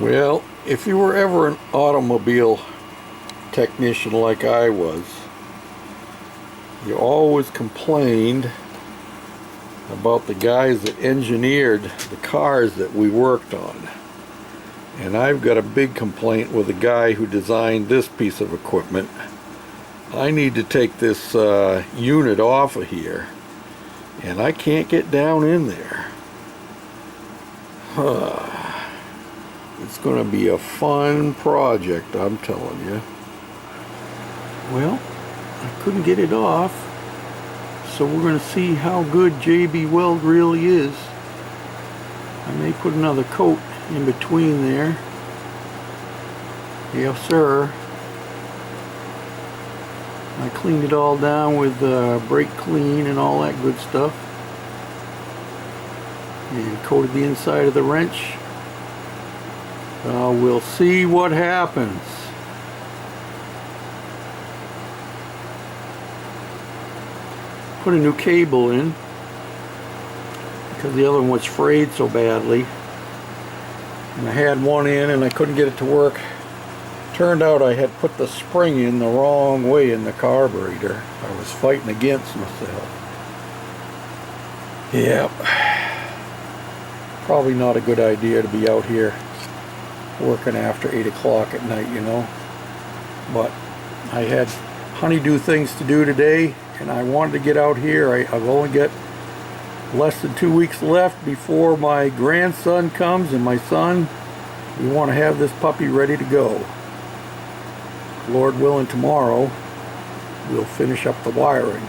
Well, if you were ever an automobile technician like I was, you always complained about the guys that engineered the cars that we worked on. And I've got a big complaint with the guy who designed this piece of equipment. I need to take this unit off of here, and I can't get down in there. It's going to be a fun project, I'm telling you. Well, I couldn't get it off, so we're going to see how good JB Weld really is. I may put another coat in between there. Yes, sir. I cleaned it all down with brake clean and all that good stuff. And coated the inside of the wrench. We'll see what happens. Put a new cable in because the other one was frayed so badly. And I had one in and I couldn't get it to work. Turned out I had put the spring in the wrong way in the carburetor. I was fighting against myself. Yep. Probably not a good idea to be out here working after 8 o'clock at night, you know. But I had honeydew things to do today, and I wanted to get out here. I've only got less than 2 weeks left before my grandson comes, and my son, we want to have this puppy ready to go. Lord willing, tomorrow we'll finish up the wiring.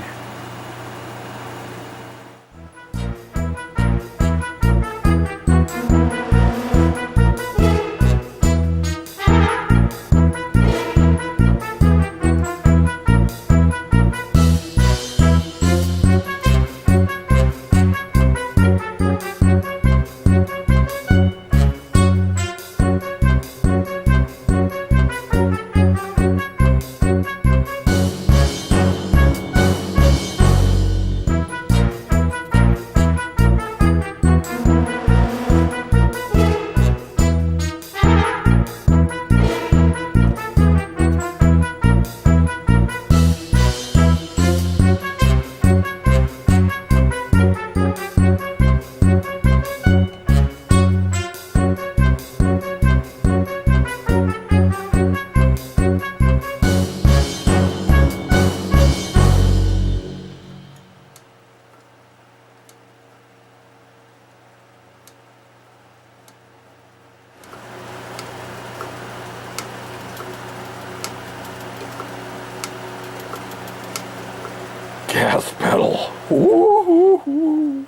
Gas pedal. Woo-hoo-hoo.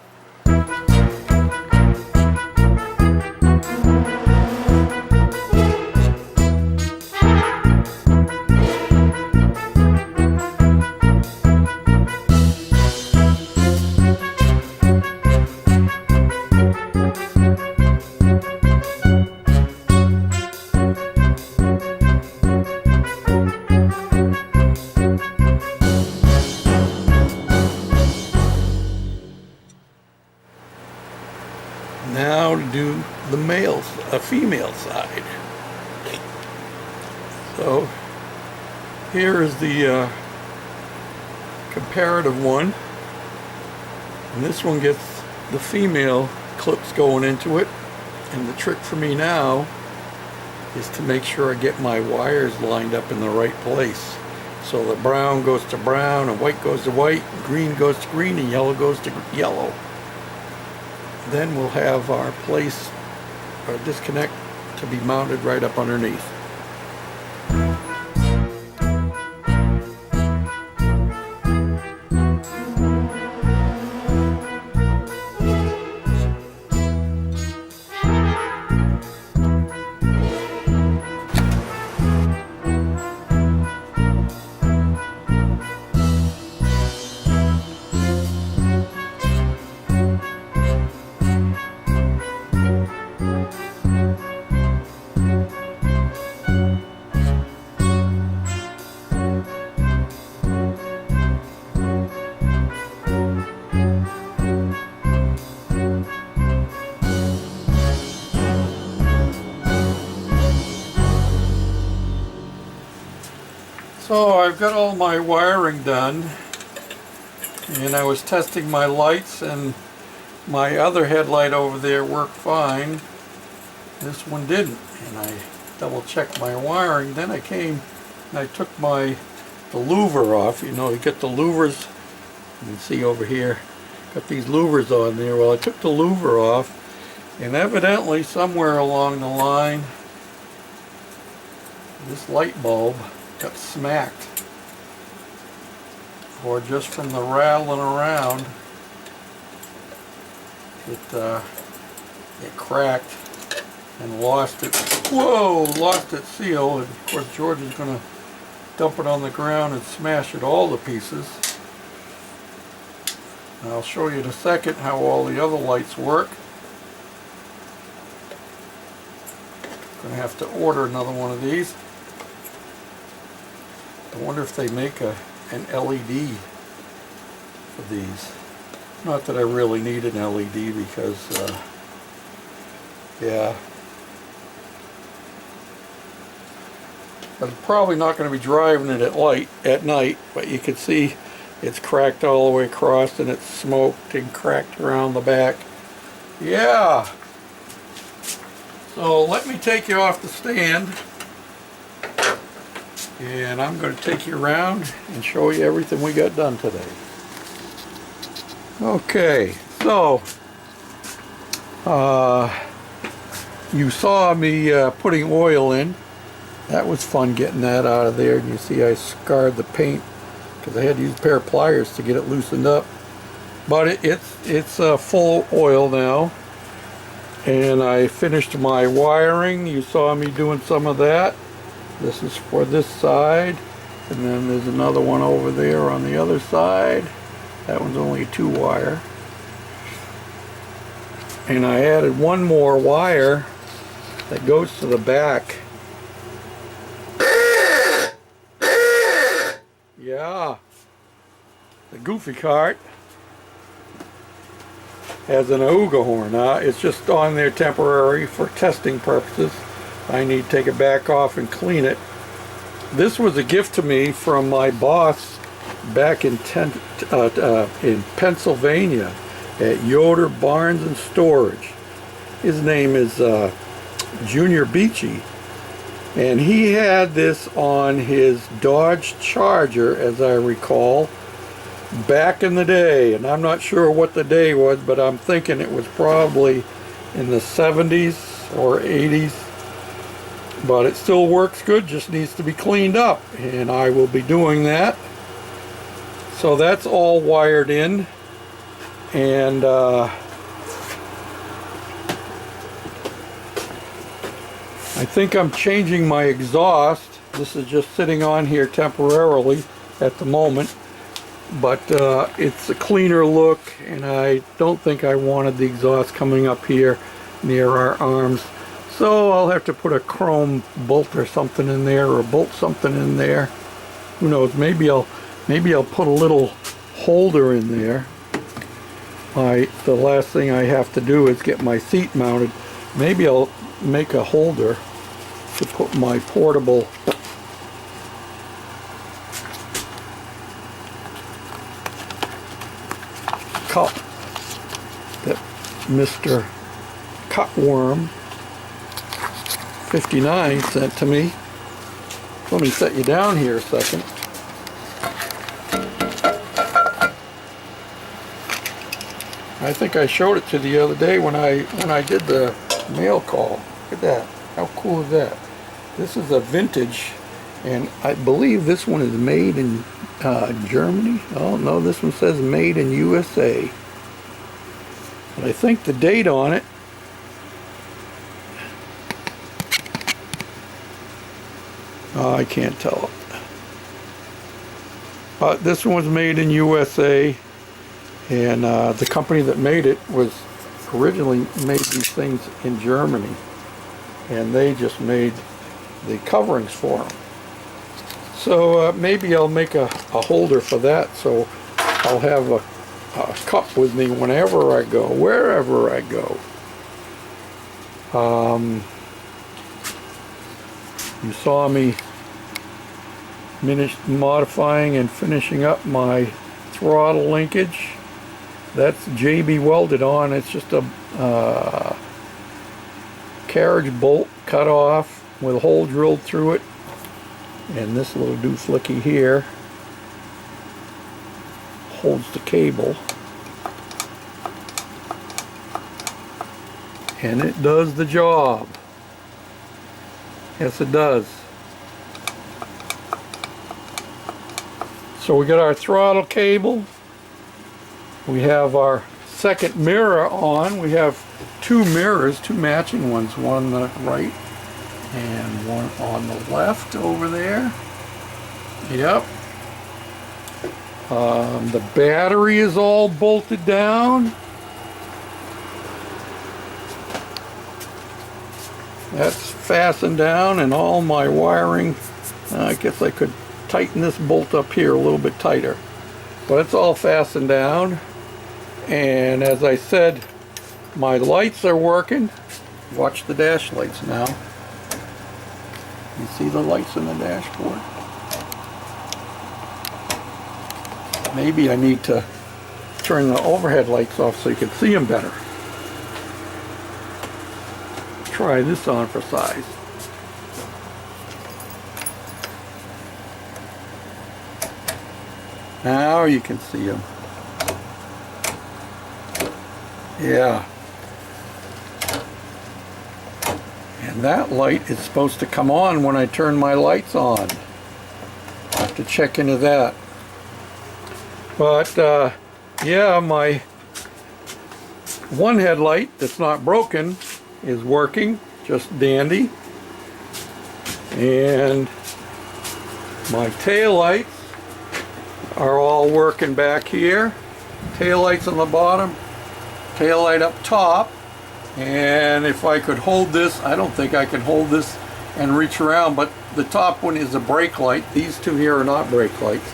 Now to do the female side. So here is the comparative one, and this one gets the female clips going into it. And the trick for me now is to make sure I get my wires lined up in the right place, so that brown goes to brown and white goes to white, and green goes to green, and yellow goes to yellow. Then we'll have our disconnect to be mounted right up underneath. So I've got all my wiring done, and I was testing my lights, and my other headlight over there worked fine. This one didn't, and I double checked my wiring. Then I came and I took the louver off. You know, you get the louvers, you can see over here, got these louvers on there. Well, I took the louver off, and evidently somewhere along the line this light bulb got smacked, or just from the rattling around it cracked and lost its seal. And of course George is going to dump it on the ground and smash it all to pieces. And I'll show you in a second how all the other lights work. Going to have to order another one of these. I wonder if they make an LED for these. Not that I really need an LED because, yeah. I'm probably not going to be driving it at night, but you can see it's cracked all the way across, and it's smoked and cracked around the back. Yeah. So let me take you off the stand, and I'm going to take you around and show you everything we got done today. Okay, so you saw me putting oil in. That was fun getting that out of there, and you see I scarred the paint because I had to use a pair of pliers to get it loosened up. But it's full oil now, and I finished my wiring. You saw me doing some of that. This is for this side, and then there's another one over there on the other side. That one's only a 2-wire. And I added one more wire that goes to the back. Yeah, the Goofy cart has an auga horn. It's just on there temporary for testing purposes. I need to take it back off and clean it. This was a gift to me from my boss back in Pennsylvania at Yoder Barnes and Storage. His name is Junior Beachy. And he had this on his Dodge Charger, as I recall, back in the day. And I'm not sure what the day was, but I'm thinking it was probably in the 70s or 80s. But it still works good, just needs to be cleaned up. And I will be doing that. So that's all wired in. And I think I'm changing my exhaust. This is just sitting on here temporarily at the moment, but it's a cleaner look, and I don't think I wanted the exhaust coming up here near our arms. So I'll have to put a chrome bolt or something in there, or bolt something in there. Who knows? Maybe I'll put a little holder in there. The last thing I have to do is get my seat mounted. Maybe I'll make a holder to put my portable cup that Mr. Cutworm 59 sent to me. Let me set you down here a second. I think I showed it to you the other day when I did the mail call. Look at that. How cool is that? This is a vintage, and I believe this one is made in Germany. Oh no, this one says made in USA. But I think the date on it, I can't tell. This one was made in USA, and the company that made it was originally made these things in Germany, and they just made the coverings for them. So maybe I'll make a holder for that, so I'll have a cup with me whenever I go, wherever I go. You saw me modifying and finishing up my throttle linkage. That's JB welded on. It's just a carriage bolt cut off with a hole drilled through it, and this little dooflicky here holds the cable, and it does the job. Yes, it does. So we got our throttle cable. We have our second mirror on. We have two mirrors, two matching ones, one on the right and one on the left over there. Yep. The battery is all bolted down. That's fastened down, and all my wiring, I guess I could tighten this bolt up here a little bit tighter, but it's all fastened down. And as I said, my lights are working. Watch the dash lights now. You see the lights in the dashboard? Maybe I need to turn the overhead lights off so you can see them better. Try this on for size. Now you can see them. Yeah. And that light is supposed to come on when I turn my lights on. I have to check into that. But yeah, my one headlight that's not broken is working just dandy. And my tail lights are all working back here. Tail lights on the bottom, tail light up top. And if I could hold this, I don't think I can hold this and reach around, but the top one is a brake light. These two here are not brake lights.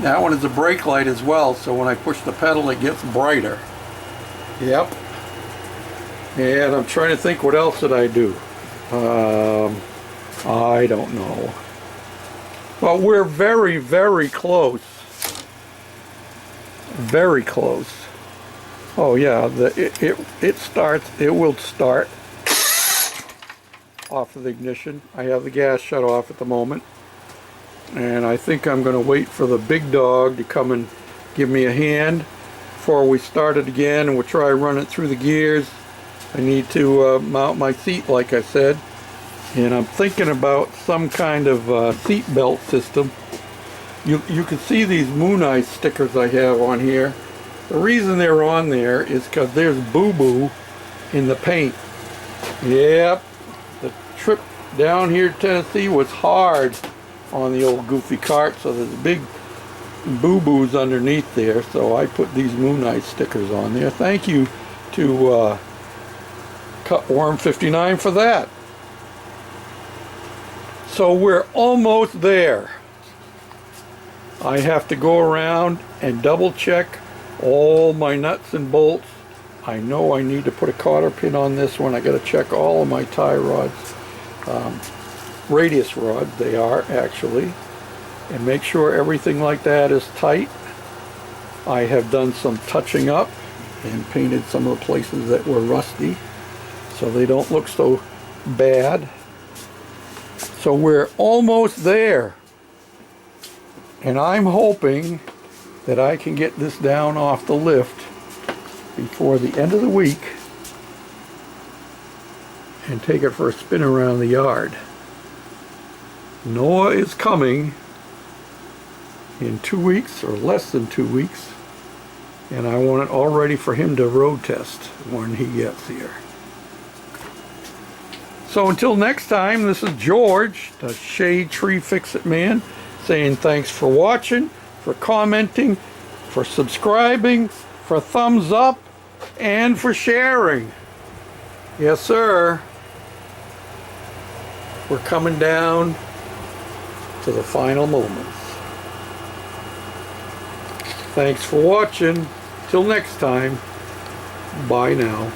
That one is a brake light as well, so when I push the pedal it gets brighter. Yep. And I'm trying to think, what else did I do? I don't know. But we're very, very close. Very close. Oh yeah, it starts. It will start off of the ignition. I have the gas shut off at the moment, and I think I'm going to wait for the big dog to come and give me a hand before we start it again, and we'll try to run it through the gears. I need to mount my seat, like I said, and I'm thinking about some kind of seat belt system. You can see these Moon Eye stickers I have on here. The reason they're on there is because there's boo-boo in the paint. Yep, the trip down here to Tennessee was hard on the old goofy cart, so there's big boo-boos underneath there, so I put these Moon Eye stickers on there. Thank you to Cutworm 59 for that. So we're almost there. I have to go around and double check all my nuts and bolts. I know I need to put a cotter pin on this one. I got to check all of my tie rods, radius rods they are actually, and make sure everything like that is tight. I have done some touching up and painted some of the places that were rusty so they don't look so bad. So we're almost there, and I'm hoping that I can get this down off the lift before the end of the week and take it for a spin around the yard. Noah is coming in 2 weeks, or less than 2 weeks, and I want it all ready for him to road test when he gets here. So until next time, this is George, the Shade Tree Fix-It Man, saying thanks for watching, for commenting, for subscribing, for thumbs up, and for sharing. Yes, sir. We're coming down to the final moments. Thanks for watching. Till next time, bye now.